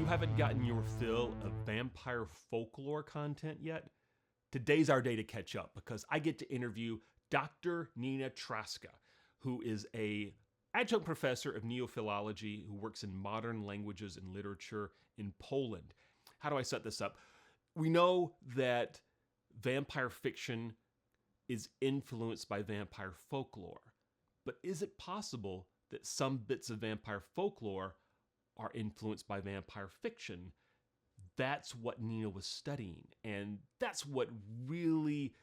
you haven't gotten your fill of vampire folklore content yet, today's our day to catch up because I get to interview Dr. Nina Trzaska, who is a adjunct professor of neophilology who works in modern languages and literature in Poland. How do I set this up? We know that vampire fiction is influenced by vampire folklore, but is it possible that some bits of vampire folklore are influenced by vampire fiction? That's what Nina was studying, and that's what really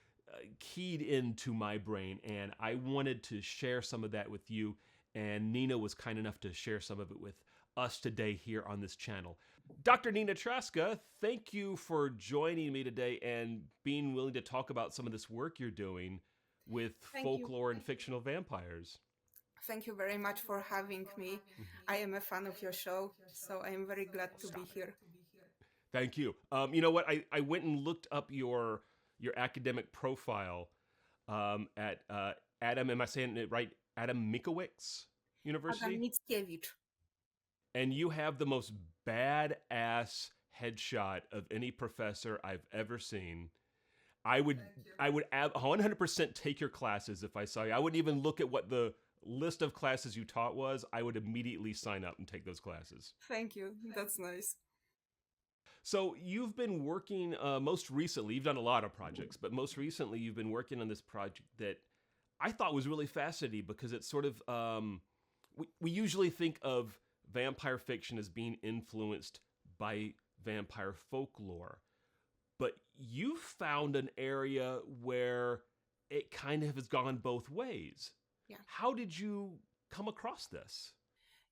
keyed into my brain, and I wanted to share some of that with you, and Nina was kind enough to share some of it with us today here on this channel. Dr. Nina Trzaska, thank you for joining me today and being willing to talk about some of this work you're doing with Thank you. folklore and fictional vampires. Thank you very much for having me. I am a fan of your show, so I am very glad to be here. Thank you. You know what? I went and looked up your academic profile at Adam. Am I saying it right? Adam Mickiewicz Adam University, Mickiewicz. and you have the most badass headshot of any professor I've ever seen. I would Thank you. I would 100% take your classes if I saw you. I wouldn't even look at what the list of classes you taught was. I would immediately sign up and take those classes. Thank you. That's nice. So you've been working most recently, you've done a lot of projects, but most recently you've been working on this project that I thought was really fascinating because it's sort of, we usually think of vampire fiction as being influenced by vampire folklore, but you found an area where it kind of has gone both ways. Yeah. How did you come across this?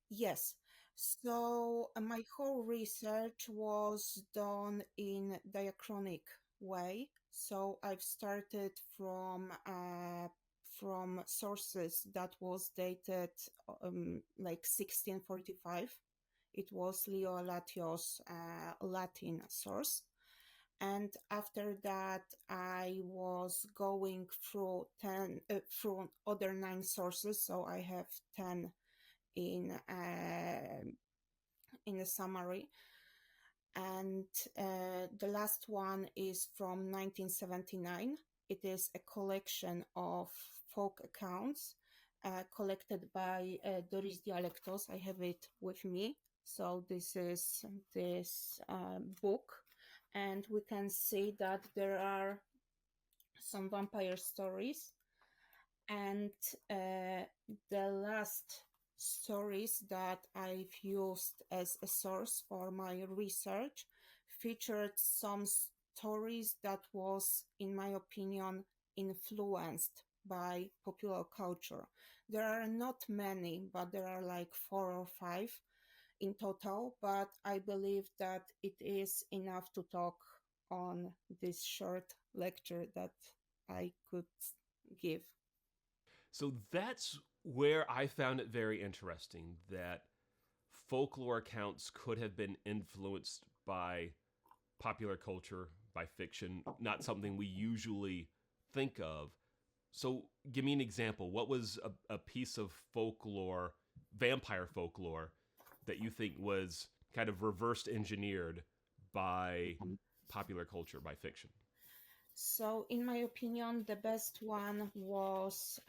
Yes. So my whole research was done in diachronic way. So I've started from sources that was dated like 1645. It was Leo Latios Latin source. And after that, I was going through through other 9 sources. So I have 10 in a summary. And the last one is from 1979. It is a collection of folk accounts collected by Doris Dialektos. I have it with me. So this is this book. And we can see that there are some vampire stories. And the last stories that I've used as a source for my research featured some stories that was, in my opinion, influenced by popular culture. There are not many, but there are like 4 or 5 in total, but I believe that it is enough to talk on this short lecture that I could give. So that's where I found it very interesting that folklore accounts could have been influenced by popular culture, by fiction, not something we usually think of. So, give me an example. What was a piece of folklore, vampire folklore, that you think was kind of reversed engineered by popular culture, by fiction? So, in my opinion, the best one was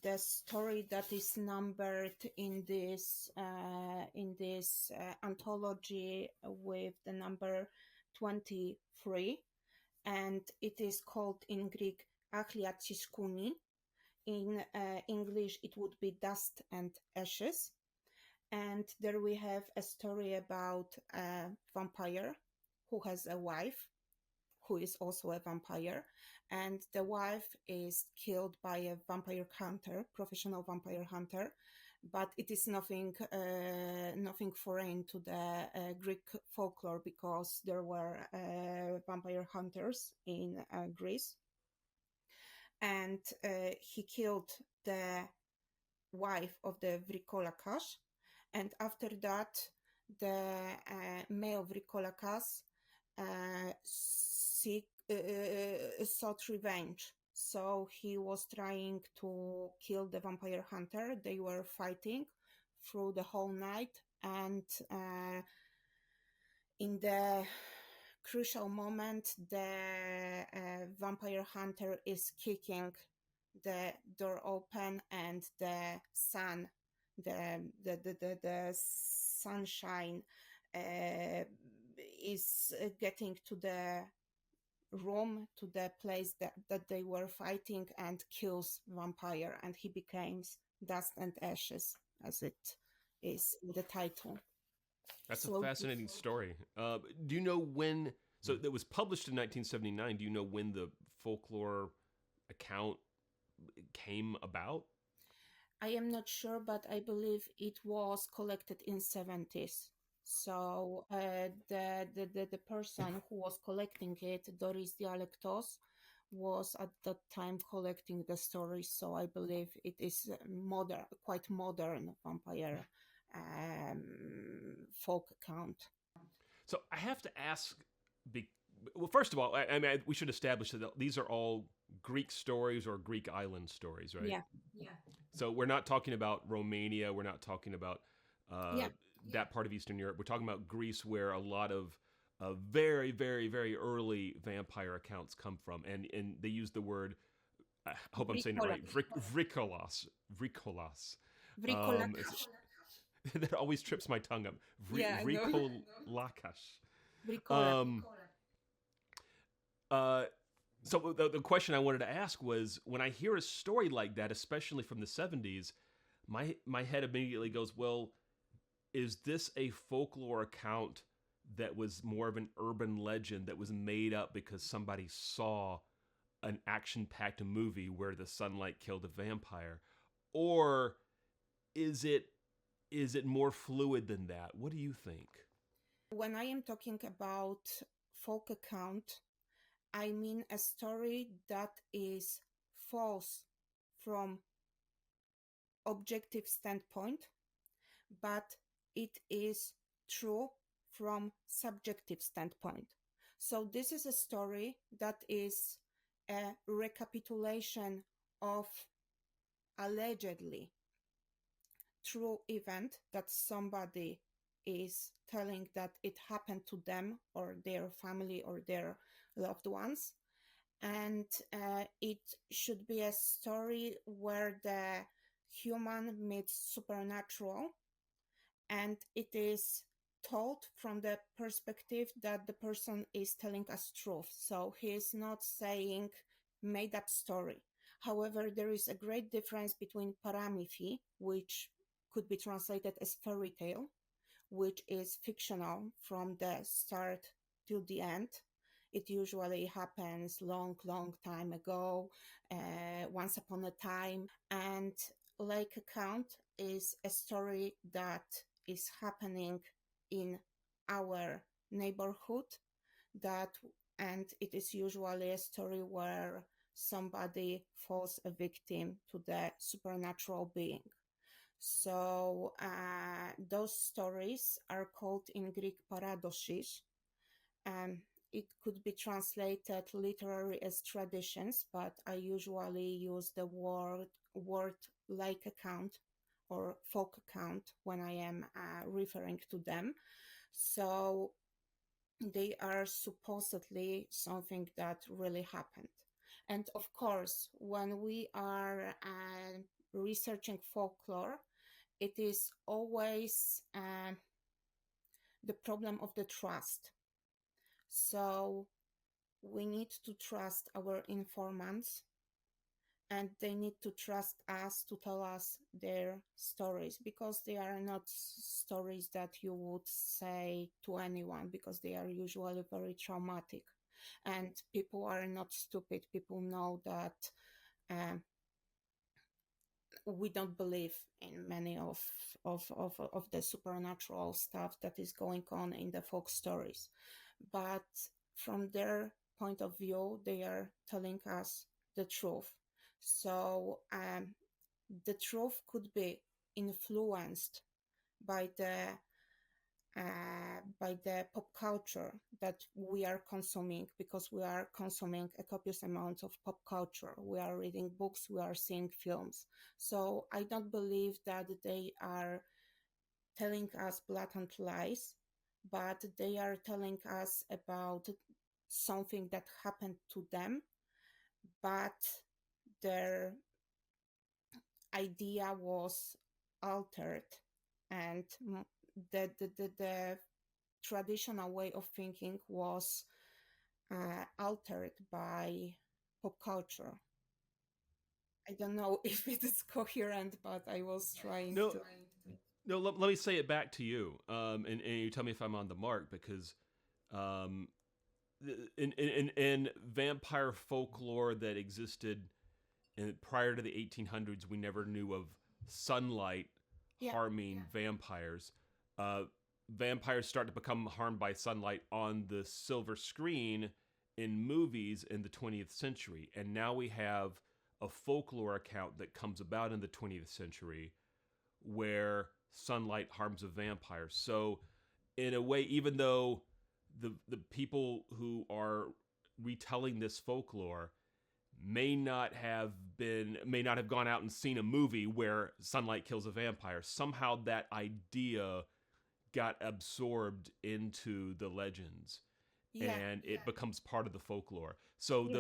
the story that is numbered in this anthology with the number 23, and it is called in Greek Achlia Tsiskuni. In English, it would be Dust and Ashes. And there we have a story about a vampire who has a wife who is also a vampire, and the wife is killed by a vampire hunter, professional vampire hunter, but it is nothing foreign to the Greek folklore because there were vampire hunters in Greece, and he killed the wife of the Vrikolakas, and after that the male Vrikolakas sought revenge. So he was trying to kill the vampire hunter. They were fighting through the whole night, and In the crucial moment, the vampire hunter is kicking the door open, and the sun, the sunshine is getting to the room, to the place that they were fighting, and kills vampire, and he becomes dust and ashes, as it is in the title. That's a So fascinating story. Do you know when? So that was published in 1979. Do you know when the folklore account came about? I am not sure, but I believe it was collected in 70s. So the person who was collecting it, Doris Dialectos, was at that time collecting the stories. So I believe it is modern, quite modern vampire um, folk account. So I have to ask. Be, well, first of all, I mean, we should establish that these are all Greek stories or Greek island stories, right? Yeah, So we're not talking about Romania. We're not talking about uh, yeah. that part of Eastern Europe. We're talking about Greece, where a lot of very, very, very early vampire accounts come from, and they use the word. I hope I'm saying it right. Bricolage. Vrikolas. Vrikolas. Bricolage. That always trips my tongue up. Yeah, I know. Vrikolakash. Bricolage. Um, uh, so the question I wanted to ask was, when I hear a story like that, especially from the 70s, my head immediately goes, well, is this a folklore account that was more of an urban legend that was made up because somebody saw an action-packed movie where the sunlight killed a vampire, or is it more fluid than that? What do you think? When I am talking about folk account, I mean a story that is false from objective standpoint, but it is true from subjective standpoint. So this is a story that is a recapitulation of allegedly true event that somebody is telling that it happened to them or their family or their loved ones. And it should be a story where the human meets supernatural, and it is told from the perspective that the person is telling us truth. So he is not saying made up story. However, there is a great difference between paramythi, which could be translated as fairy tale, which is fictional from the start till the end. It usually happens long time ago, once upon a time. And Lake Account is a story that is happening in our neighborhood, that and it is usually a story where somebody falls a victim to the supernatural being. So those stories are called in Greek paradoxes. It could be translated literally as traditions, but I usually use the word like account or folk account when I am referring to them. So they are supposedly something that really happened. And of course, when we are researching folklore, it is always the problem of the trust. So we need to trust our informants, and they need to trust us to tell us their stories, because they are not stories that you would say to anyone, because they are usually very traumatic. And people are not stupid. People know that um, we don't believe in many of the supernatural stuff that is going on in the folk stories. But from their point of view, they are telling us the truth. So the truth could be influenced by the pop culture that we are consuming, because we are consuming a copious amount of pop culture. We are reading books, we are seeing films. So I don't believe that they are telling us blatant lies, but they are telling us about something that happened to them, but their idea was altered, and the traditional way of thinking was altered by pop culture. I don't know if it is coherent, but I was trying No, to. no. Let me say it back to you, and you tell me if I'm on the mark because um, in vampire folklore that existed prior to the 1800s, we never knew of sunlight Yeah, harming vampires. Uh, Vampires start to become harmed by sunlight on the silver screen in movies in the 20th century. And now we have a folklore account that comes about in the 20th century where sunlight harms a vampire. So, in a way, even though the people who are retelling this folklore may not have gone out and seen a movie where sunlight kills a vampire. Somehow that idea got absorbed into the legends yeah, and it becomes part of the folklore. So yeah,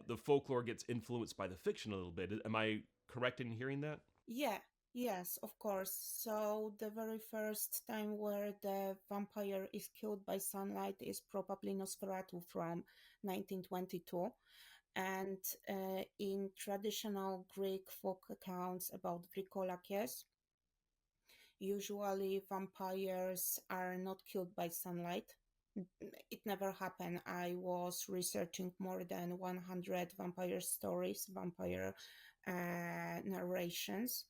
the folklore gets influenced by the fiction a little bit. Am I correct in hearing that? yeah, yes, of course. So the very first time where the vampire is killed by sunlight is probably Nosferatu from 1922. And in traditional Greek folk accounts about Vrikolakies, usually vampires are not killed by sunlight. It never happened. I was researching more than 100 vampire stories, vampire narrations,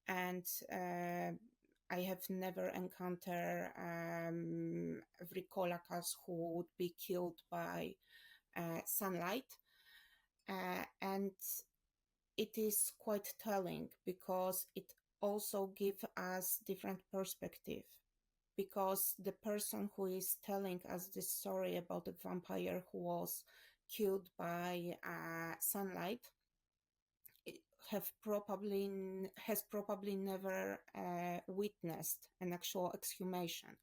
and I have never encountered Vrikolakas who would be killed by sunlight. And it is quite telling because it also gives us different perspective, because the person who is telling us this story about a vampire who was killed by sunlight has probably never witnessed an actual exhumation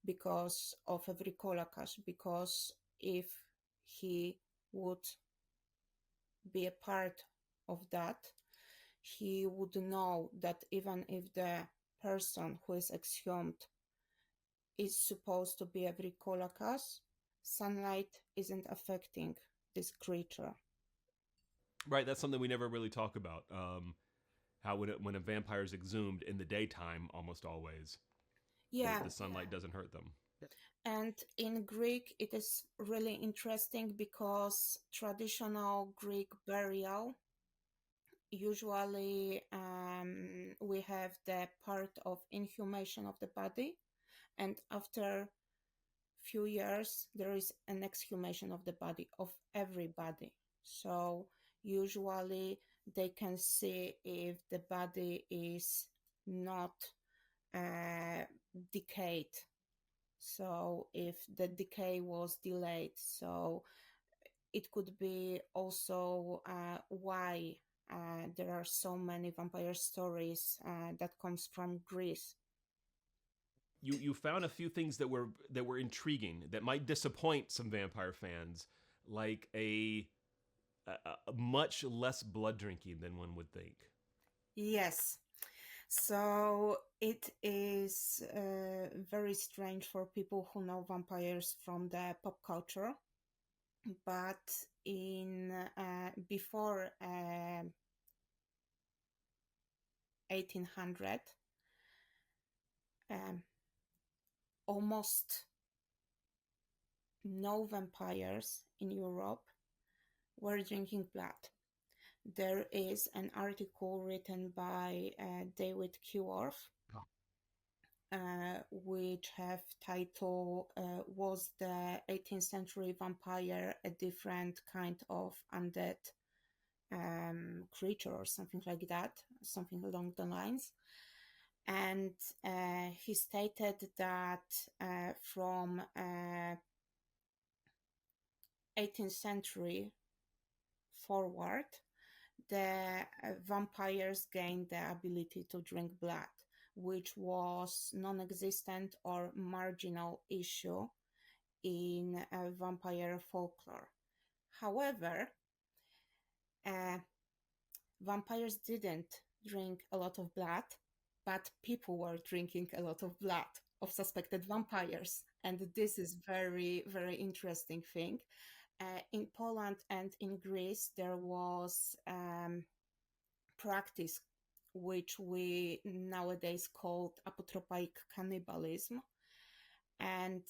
because of every Kolakash, because if he would be a part of that, he would know that even if the person who is exhumed is supposed to be a Vrikolakas, sunlight isn't affecting this creature. Right, that's something we never really talk about. How when a vampire is exhumed in the daytime, almost always Yeah, the sunlight doesn't hurt them. and in Greek, it is really interesting because traditional Greek burial, usually we have the part of inhumation of the body, and after few years there is an exhumation of the body of everybody. So usually they can see if the body is not uh, decayed, so if the decay was delayed. So it could be also why there are so many vampire stories that comes from Greece. You found a few things that were intriguing that might disappoint some vampire fans, like a much less blood drinking than one would think. Yes. So it is very strange for people who know vampires from the pop culture, but in before 1800, um, almost no vampires in Europe were drinking blood. There is an article written by David Keworth, which have title "Was the 18th Century Vampire a Different Kind of Undead Creature?" or something like that, something along the lines. And he stated that from 18th century forward, the vampires gained the ability to drink blood. which was non-existent or marginal issue in vampire folklore. However, uh, vampires didn't drink a lot of blood, but people were drinking a lot of blood of suspected vampires. And this is very, very interesting thing. In Poland and in Greece, there was practice which we nowadays call apotropaic cannibalism. And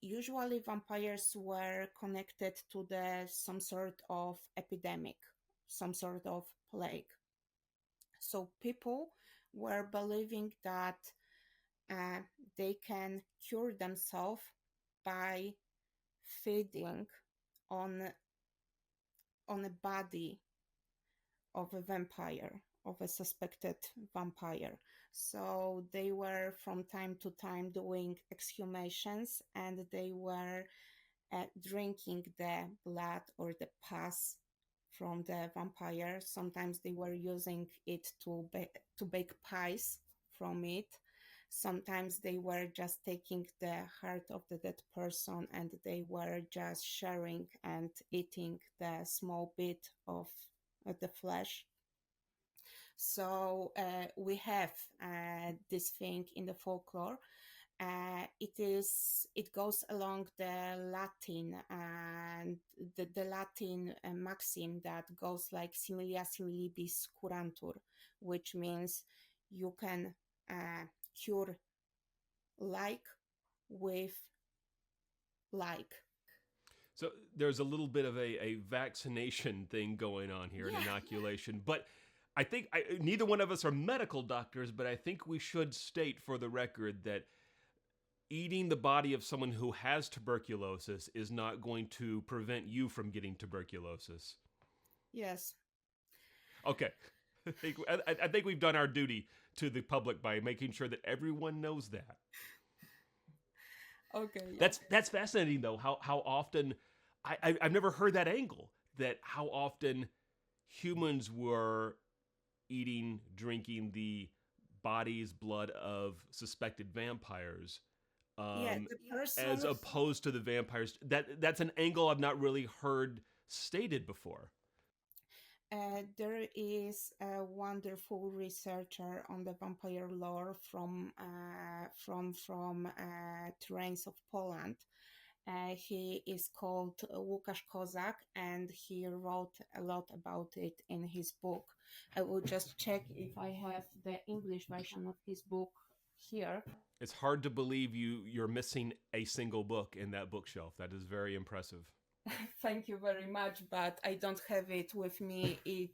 usually vampires were connected to some sort of epidemic, some sort of plague. So people were believing that uh, they can cure themselves by feeding on a body of a vampire, of a suspected vampire. So they were from time to time doing exhumations, and they were drinking the blood or the pus from the vampire. Sometimes they were using it to bake pies from it. Sometimes they were just taking the heart of the dead person and they were just sharing and eating the small bit of the flesh. So we have this thing in the folklore. It goes along the Latin and the Latin maxim that goes like similia similibus curantur, which means you can cure like with like. So there's a little bit of a vaccination thing going on here, an Yeah. inoculation. But I think neither one of us are medical doctors, but I think we should state for the record that eating the body of someone who has tuberculosis is not going to prevent you from getting tuberculosis. Yes. Okay. I think we've done our duty to the public by making sure that everyone knows that. Okay. Yeah. That's fascinating though. How often I've never heard that angle. That how often humans were eating, drinking the bodies, blood of suspected vampires, Yeah. um, The as person. opposed to the vampires. That's an angle I've not really heard stated before. There is a wonderful researcher on the vampire lore from terrains of Poland. He is called Łukasz Kozak, and he wrote a lot about it in his book. I will just check if I have the English version of his book here. It's hard to believe you're missing a single book in that bookshelf. That is very impressive. Thank you very much, but I don't have it with me. It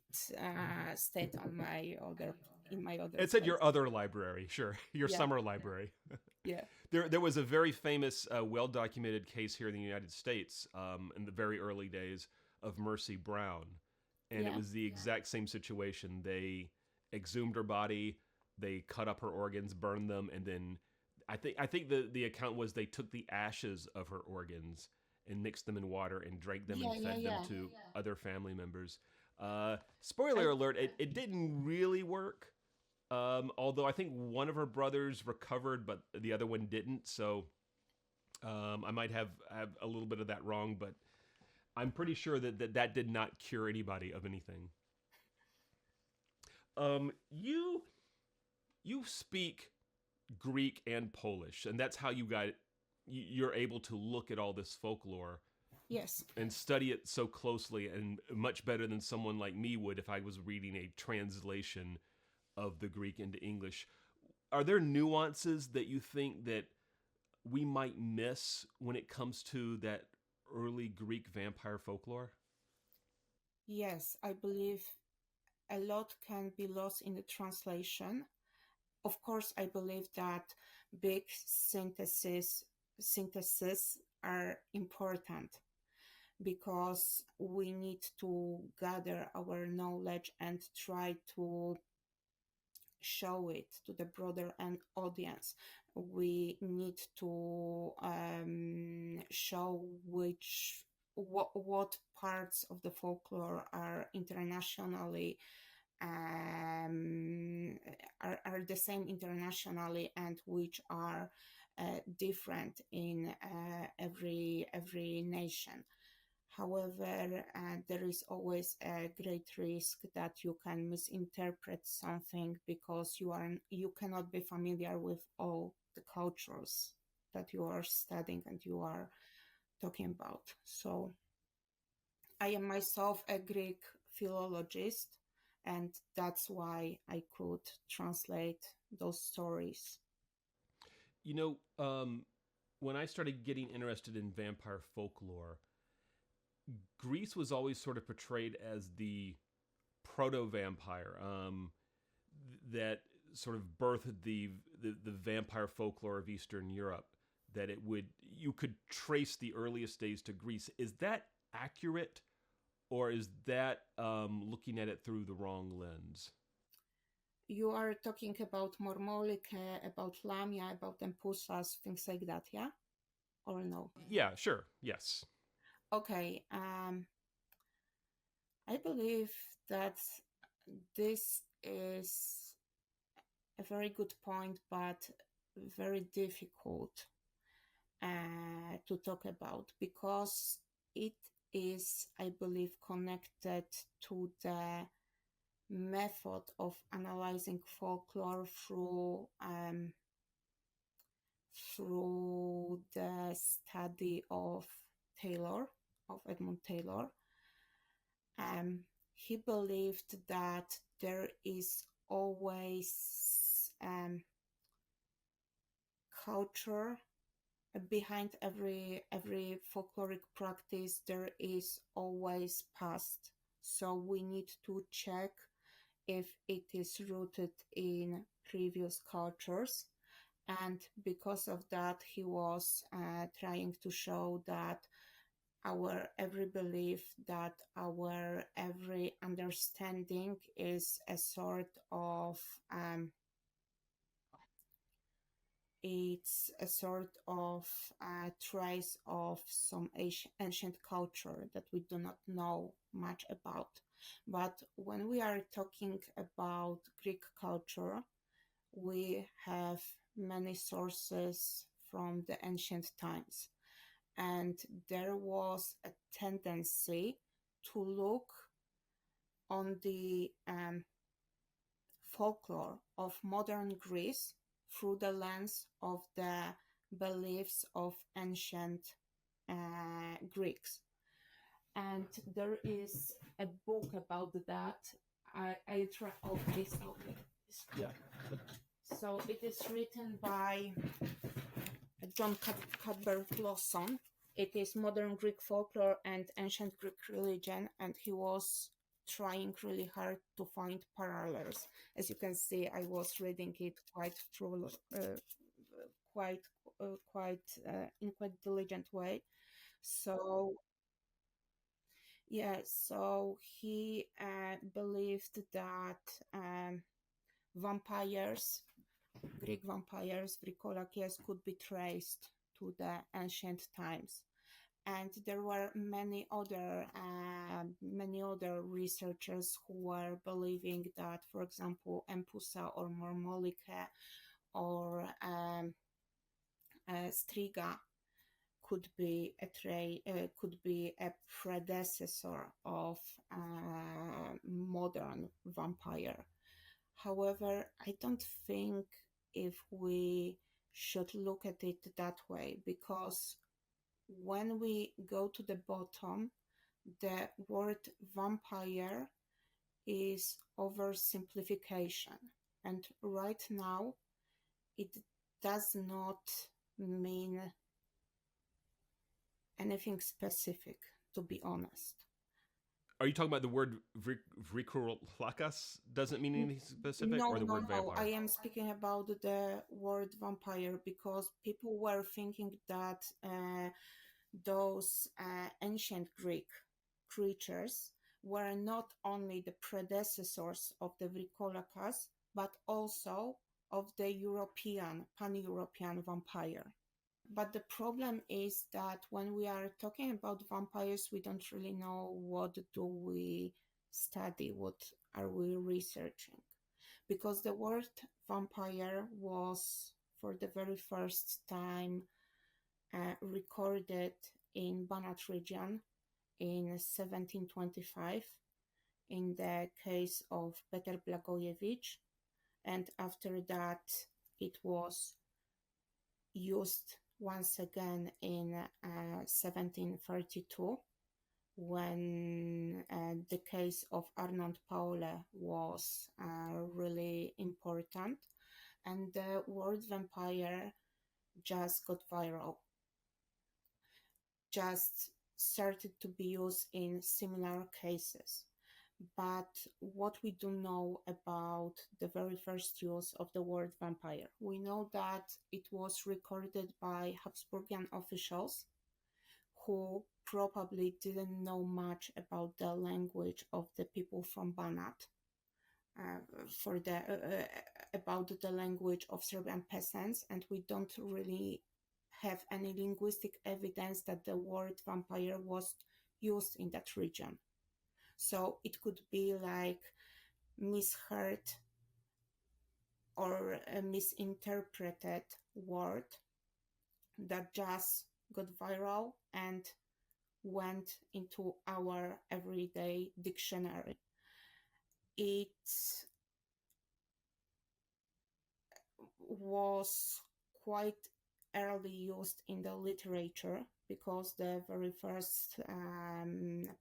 stayed on my other in my other It's at place. your other library, sure, your Yeah, summer library. yeah, There was a very famous, well documented case here in the United States in the very early days of Mercy Brown, and it yeah, was the exact same situation. They exhumed her body, they cut up her organs, burned them, and then I think the account was they took the ashes of her organs and mixed them in water and drank them and yeah, yeah, fed them yeah. to other family members. I Spoiler alert: it didn't really work. Although I think one of her brothers recovered, but the other one didn't. So I might have a little bit of that wrong, but I'm pretty sure that did not cure anybody of anything. You speak Greek and Polish, and that's how you're able to look at all this folklore yes. and study it so closely and much better than someone like me would if I was reading a translation of the Greek into English. Are there nuances that you think that we might miss when it comes to that early Greek vampire folklore? Yes, I believe a lot can be lost in the translation. Of course, I believe that big syntheses are important because we need to gather our knowledge and try to show it to the broader audience. We need to show what parts of the folklore are internationally are the same internationally and which are different in every nation. However, there is always a great risk that you can misinterpret something because you cannot be familiar with all the cultures that you are studying and you are talking about. So I am myself a Greek philologist, and that's why I could translate those stories. You know, when I started getting interested in vampire folklore, Greece was always sort of portrayed as the proto vampire that sort of birthed the vampire folklore of Eastern Europe. That it would you could trace the earliest days to Greece. Is that accurate, or is that looking at it through the wrong lens? You are talking about Mormolike, about Lamia, about Empusas, things like that, yeah? Or no? Yeah, sure. Yes. Okay, I believe that this is a very good point, but very difficult to talk about because it is, I believe, connected to the method of analyzing folklore through the study of Taylor, of Edmund Taylor. He believed that there is always culture behind every folkloric practice. There is always past, so we need to check if it is rooted in previous cultures. And because of that, he was trying to show that our every belief, that our every understanding is a sort of it's a sort of trace of some ancient culture that we do not know much about. But when we are talking about Greek culture, we have many sources from the ancient times. And there was a tendency to look on the folklore of modern Greece through the lens of the beliefs of ancient Greeks. And there is a book about that. I try. Okay, so Yeah. so it is written by John Cadbury-Lawson. It is Modern Greek Folklore and Ancient Greek Religion, and he was trying really hard to find parallels. As you can see, I was reading it quite in quite diligent way. So yeah, so he believed that vampires, Greek vampires, Vrikolakias, could be traced to the ancient times. And there were many other researchers who were believing that, for example, Empusa or Mormolike or Striga could be a predecessor of modern vampire. However, I don't think if we should look at it that way, because when we go to the bottom, the word vampire is oversimplification. And right now, it does not mean anything specific, to be honest. Are you talking about the word vrikrolakas doesn't mean anything specific, or the word vampire? I am speaking about the word vampire because people were thinking that those ancient Greek creatures were not only the predecessors of the Vrikolakas, but also of the pan-European vampire. But the problem is that when we are talking about vampires, we don't really know what do we study what are we researching, because the word vampire was for the very first time recorded in Banat region in 1725 in the case of Peter Blagojevich, and after that it was used once again in 1732 when the case of Arnold Paule was really important, and the word vampire just got viral, just started to be used in similar cases. But what we do know about the very first use of the word vampire, we know that it was recorded by Habsburgian officials who probably didn't know much about the language of the people from Banat, about the language of Serbian peasants, and we don't really have any linguistic evidence that the word vampire was used in that region. So it could be like misheard or a misinterpreted word that just got viral and went into our everyday dictionary. It was quite early used in the literature because the very first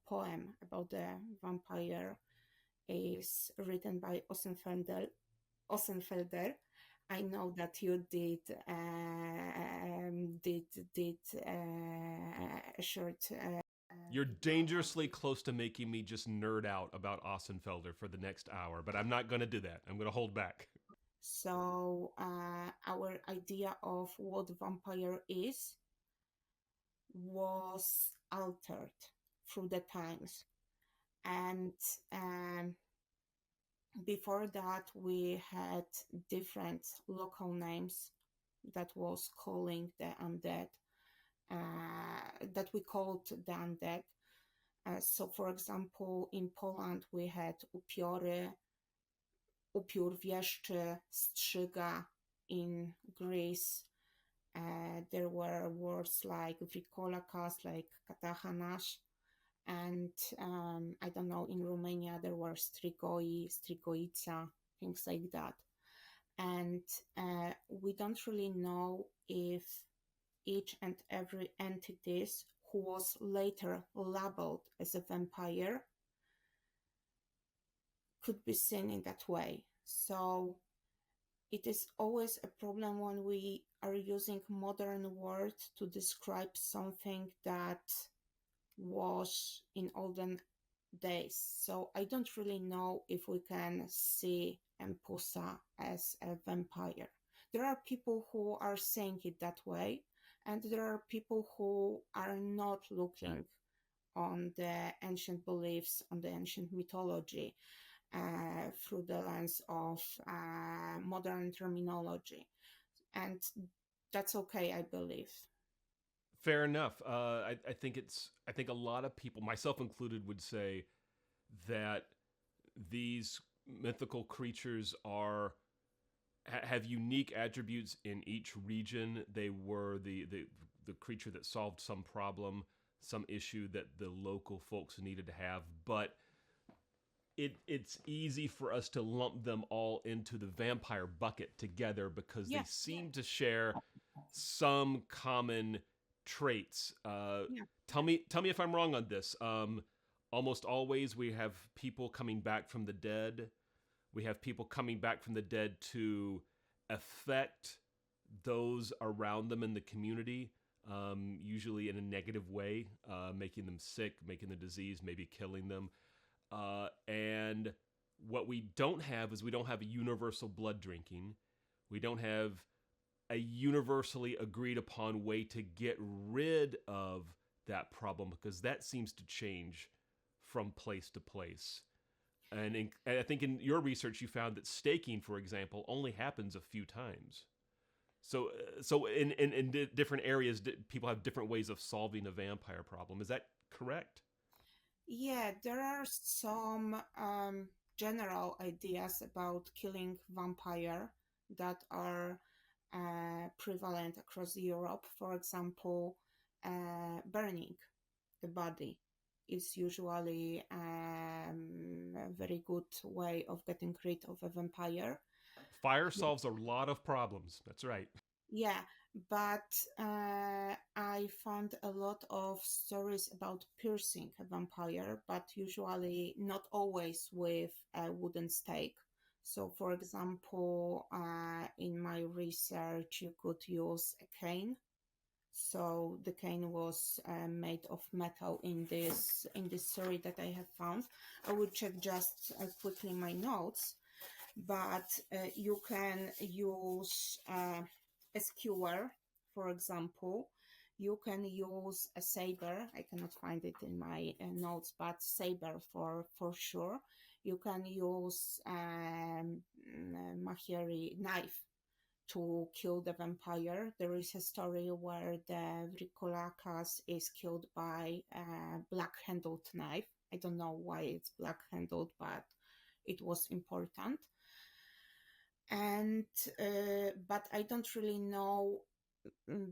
poem about the vampire is written by Ossenfelder. I know that you did a short. You're dangerously close to making me just nerd out about Ossenfelder for the next hour, but I'm not going to do that. I'm going to hold back. So our idea of what vampire is was altered through the times, and before that we had different local names that was calling the undead, that we called the undead. So for example, in Poland we had upiory, upiór wieszczy, strzyga. In Greece there were words like vrikolakas, like katahanash, and I don't know, in Romania there were strigoi, strigoica, things like that. And we don't really know if each and every entity who was later labeled as a vampire could be seen in that way. So it is always a problem when we are using modern words to describe something that was in olden days. So I don't really know if we can see Empusa as a vampire. There are people who are saying it that way, and there are people who are not looking on the ancient beliefs, on the ancient mythology, through the lens of modern terminology. And that's okay, I believe. Fair enough. I think a lot of people, myself included, would say that these mythical creatures have unique attributes in each region. They were the creature that solved some problem, some issue that the local folks needed to have, but it's easy for us to lump them all into the vampire bucket together because they seem to share some common traits. Tell me if I'm wrong on this. Almost always we have people coming back from the dead. We have people coming back from the dead to affect those around them in the community, usually in a negative way, making them sick, making the disease, maybe killing them. And what we don't have is we don't have a universal blood drinking. We don't have a universally agreed upon way to get rid of that problem because that seems to change from place to place. And I think in your research, you found that staking, for example, only happens a few times. So in different areas, people have different ways of solving a vampire problem. Is that correct? Yeah, there are some general ideas about killing vampire that are prevalent across Europe. For example, burning the body is usually a very good way of getting rid of a vampire. Fire solves a lot of problems. That's right. Yeah, but I found a lot of stories about piercing a vampire, but usually not always with a wooden stake. So, for example, in my research, you could use a cane. So the cane was made of metal in this story that I have found. I will check just quickly my notes, but you can use a skewer, for example. You can use a saber. I cannot find it in my notes, but saber for sure. You can use mahiri knife to kill the vampire. There is a story where the Vrikolakas is killed by a black-handled knife. I don't know why it's black-handled, but it was important. And but I don't really know,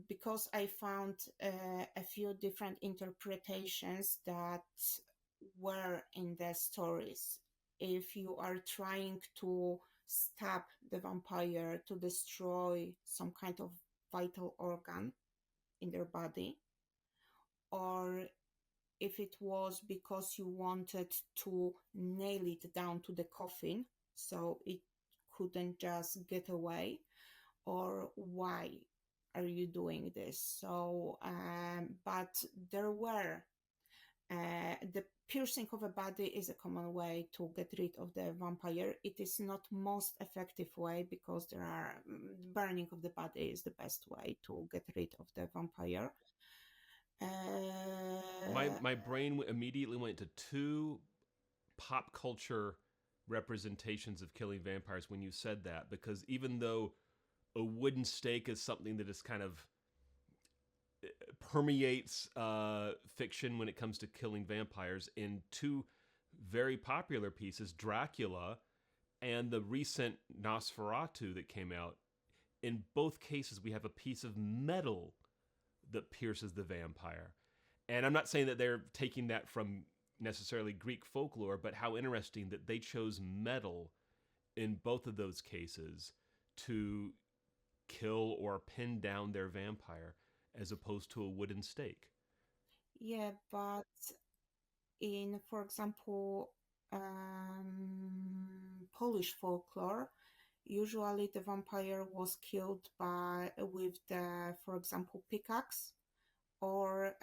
because I found a few different interpretations that were in the stories. If you are trying to stab the vampire to destroy some kind of vital organ in their body, or if it was because you wanted to nail it down to the coffin so it couldn't just get away, or why are you doing this? So, but there were the piercing of a body is a common way to get rid of the vampire. It is not most effective way because there are burning of the body is the best way to get rid of the vampire. Uh, My brain immediately went to two pop culture representations of killing vampires when you said that, because even though a wooden stake is something that is kind of permeates fiction when it comes to killing vampires, in two very popular pieces, Dracula and the recent Nosferatu that came out, in both cases we have a piece of metal that pierces the vampire. And I'm not saying that they're taking that from necessarily Greek folklore, but how interesting that they chose metal in both of those cases to kill or pin down their vampire as opposed to a wooden stake. yeah, but in, for example, Polish folklore, usually the vampire was killed by with the, for example, pickaxe or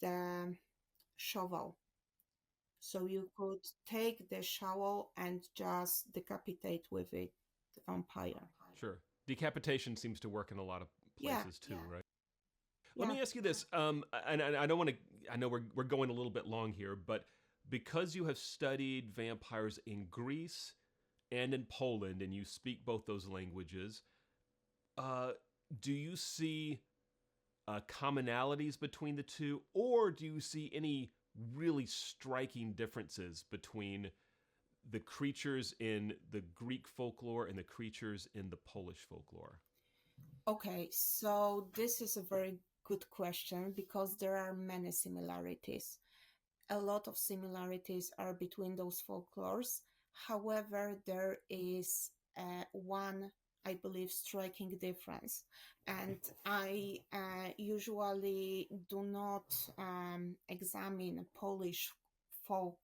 the shovel. So you could take the shovel and just decapitate with it the vampire. Sure. Decapitation seems to work in a lot of Yeah, places too, right? Let yeah. me ask you this, and I don't want to. I know we're going a little bit long here, but because you have studied vampires in Greece and in Poland, and you speak both those languages, uh, do you see commonalities between the two, or do you see any really striking differences between the creatures in the Greek folklore and the creatures in the Polish folklore? Okay, so this is a very good question because there are many similarities. A lot of similarities are between those folklores. However, there is one, I believe, striking difference. And I usually do not examine Polish folk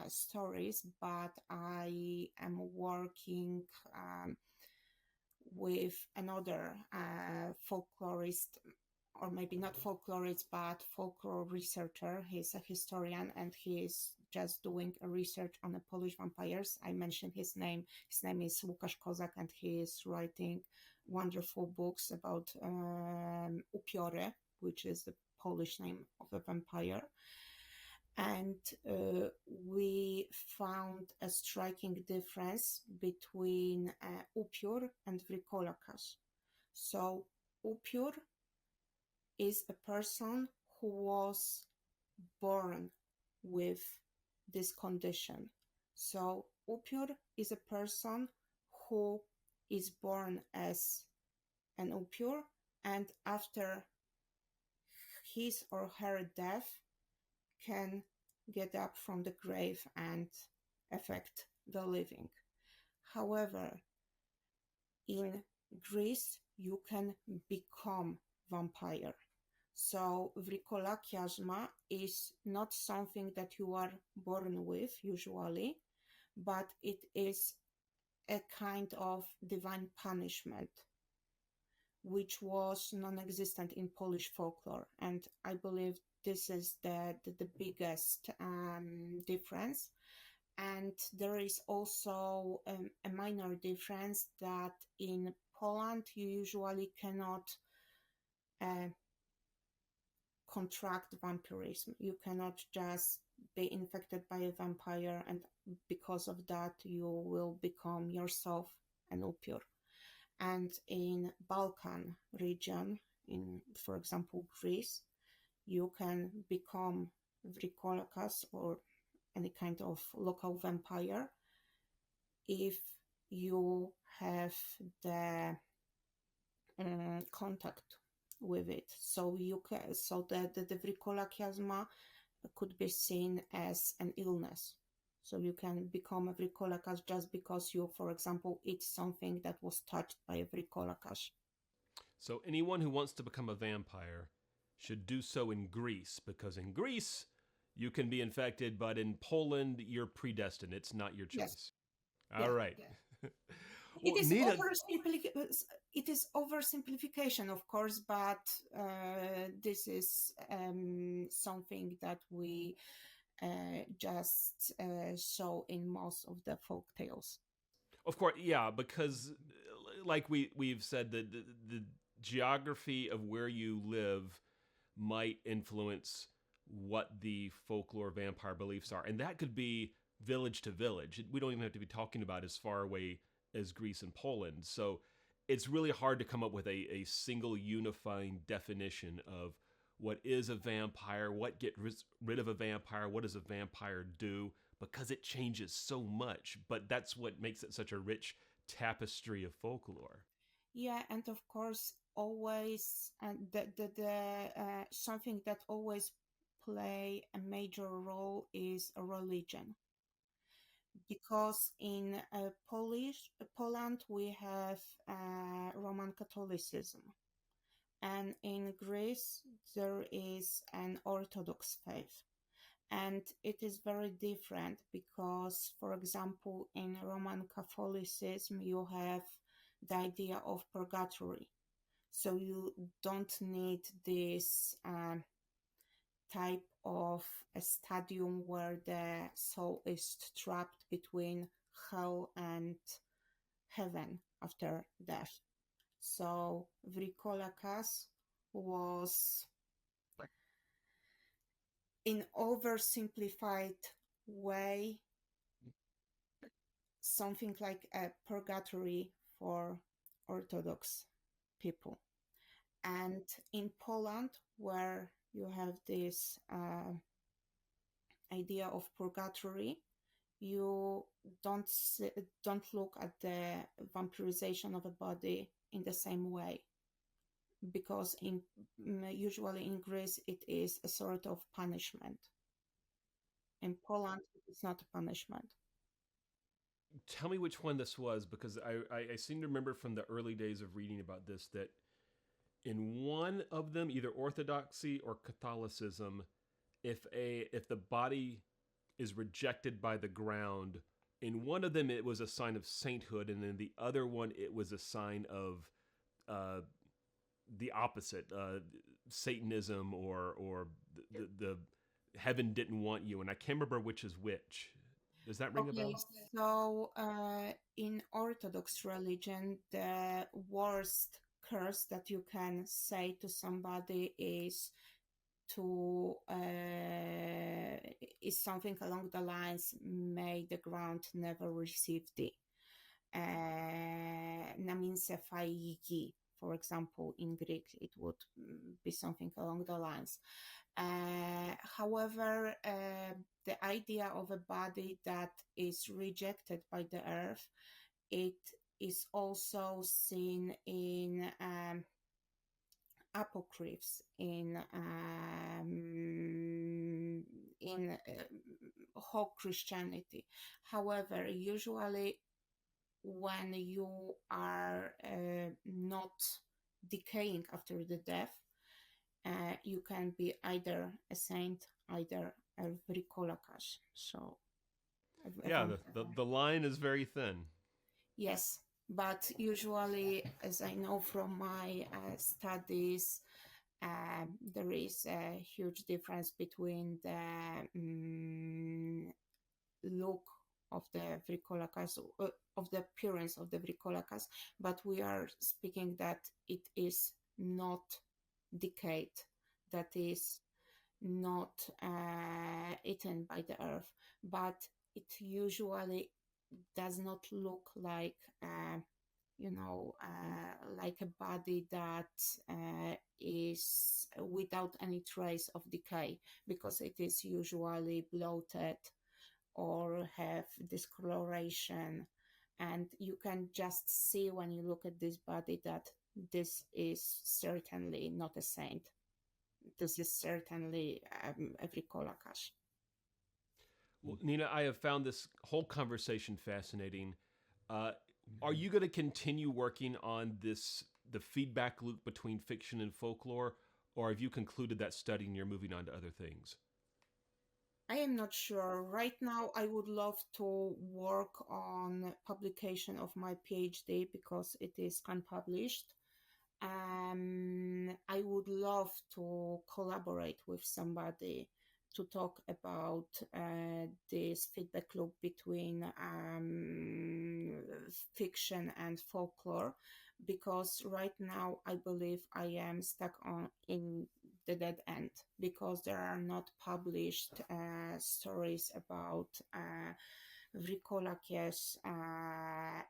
stories, but I am working with another folklorist, or maybe not folklorist, but folklore researcher. He's a historian and he is just doing a research on the Polish vampires. I mentioned his name. His name is Łukasz Kozak, and he is writing wonderful books about upiory, which is the Polish name of a vampire. And we found a striking difference between upiór and vrikolakas. So upiór is a person who was born with this condition. So upur is a person who is born as an upur, and after his or her death can get up from the grave and affect the living. However, in Greece, you can become vampire. So vrikola chiasma is not something that you are born with usually, but it is a kind of divine punishment, which was non-existent in Polish folklore. And I believe this is the biggest difference. And there is also a minor difference that in Poland, you usually cannot contract vampirism. You cannot just be infected by a vampire, and because of that, you will become yourself an upur. And in Balkan region, in, for example, Greece, you can become vrikolakas or any kind of local vampire if you have the contact with it. So you can, so the vrikola chiasma could be seen as an illness. So you can become a vrikolakas just because you, for example, eat something that was touched by a vrikolakas. So anyone who wants to become a vampire should do so in Greece, because in Greece you can be infected, but in Poland you're predestined. It's not your Yes. choice. Yeah. All right. Yeah. Well, It is oversimplification, of course, but this is something that we just saw in most of the folk tales. Of course, yeah, because like we've said, the geography of where you live might influence what the folklore vampire beliefs are, and that could be village to village. We don't even have to be talking about as far away as Greece and Poland. So it's really hard to come up with a single unifying definition of what is a vampire, what get rid of a vampire, what does a vampire do, because it changes so much. But that's what makes it such a rich tapestry of folklore. Yeah, and of course, always the something that always play a major role is a religion, because in Poland we have Roman Catholicism, and in Greece there is an Orthodox faith. And it is very different because, for example, in Roman Catholicism, you have the idea of purgatory. So you don't need this type of a stadium where the soul is trapped between hell and heaven after death. So Vrikolakas was, in oversimplified way, something like a purgatory for Orthodox people. And in Poland, where you have this idea of purgatory, you don't look at the vampirization of a body in the same way, because usually in Greece it is a sort of punishment. In Poland, it's not a punishment. Tell me which one this was, because I seem to remember from the early days of reading about this that in one of them, either Orthodoxy or Catholicism, if the body is rejected by the ground, in one of them it was a sign of sainthood, and in the other one it was a sign of uh, the opposite, Satanism, or the heaven didn't want you, and I can't remember which is which. Does that ring a Okay, bell? so in Orthodox religion, the worst curse that you can say to somebody is something along the lines, "May the ground never receive thee." Naminsefaigi, for example, in Greek, it would be something along the lines. However, the idea of a body that is rejected by the earth, it is also seen in apocryphs, in whole Christianity. However, usually when you are not decaying after the death, you can be either a saint, either a bricolage. So, Yeah, the line is very thin. yes, but usually, as I know from my studies, there is a huge difference between the look of the bricolacas, of the appearance of the bricolacas, but we are speaking that it is not decayed, that is not eaten by the earth, but it usually does not look like like a body that is without any trace of decay, because it is usually bloated or have discoloration, and you can just see when you look at this body that this is certainly not a saint. This is certainly a bricolage. Well, Nina, I have found this whole conversation fascinating. Uh, are you going to continue working on the feedback loop between fiction and folklore, or have you concluded that study and you're moving on to other things? I am not sure. Right now, I would love to work on publication of my PhD because it is unpublished. I would love to collaborate with somebody to talk about this feedback loop between fiction and folklore, because right now I believe I am stuck on in the dead end, because there are not published stories about Vrikolakies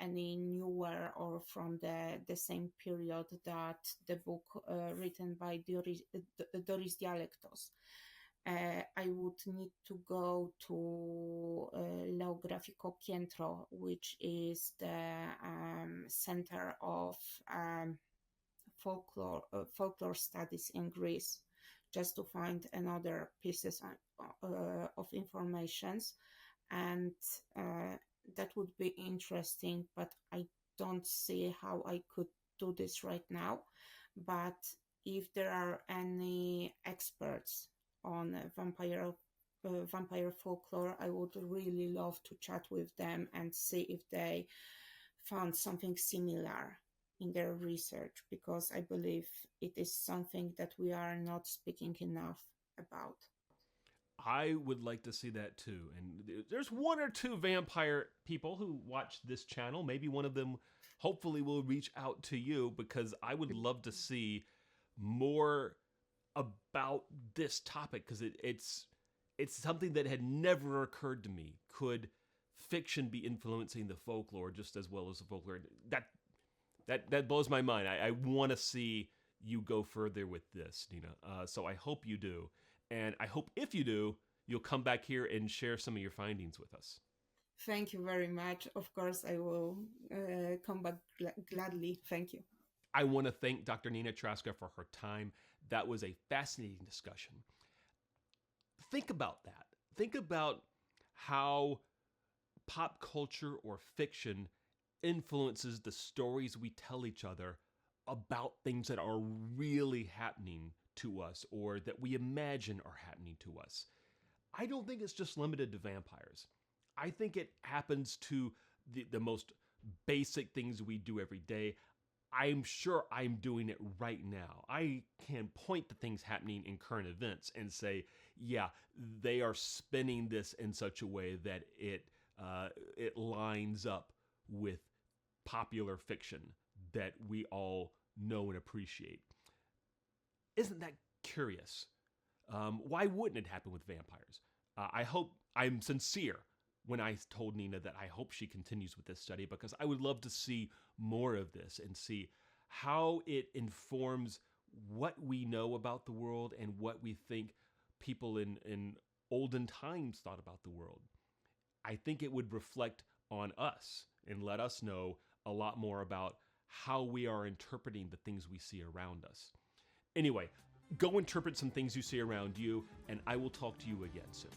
any newer or from the same period that the book written by Doris Dialektos. I would need to go to Leografiko Piętro, which is the center of folklore studies in Greece, just to find another pieces of informations, and that would be interesting, but I don't see how I could do this right now. But if there are any experts on vampire folklore, I would really love to chat with them and see if they found something similar in their research, because I believe it is something that we are not speaking enough about. I would like to see that too. And there's one or two vampire people who watch this channel. Maybe one of them hopefully will reach out to you, because I would love to see more about this topic, because it's something that had never occurred to me. Could fiction be influencing the folklore just as well as the folklore? That blows my mind. I want to see you go further with this, Nina. So I hope you do. And I hope if you do, you'll come back here and share some of your findings with us. Thank you very much. Of course, I will come back gladly. Thank you. I want to thank Dr. Nina Trzaska for her time. That was a fascinating discussion. Think about that. Think about how pop culture or fiction influences the stories we tell each other about things that are really happening to us or that we imagine are happening to us. I don't think it's just limited to vampires. I think it happens to the most basic things we do every day. I'm sure I'm doing it right now. I can point to things happening in current events and say, yeah, they are spinning this in such a way that it lines up with popular fiction that we all know and appreciate. Isn't that curious? Why wouldn't it happen with vampires? I hope I'm sincere when I told Nina that I hope she continues with this study, because I would love to see more of this and see how it informs what we know about the world and what we think people in olden times thought about the world. I think it would reflect on us and let us know a lot more about how we are interpreting the things we see around us. Anyway, go interpret some things you see around you, and I will talk to you again soon.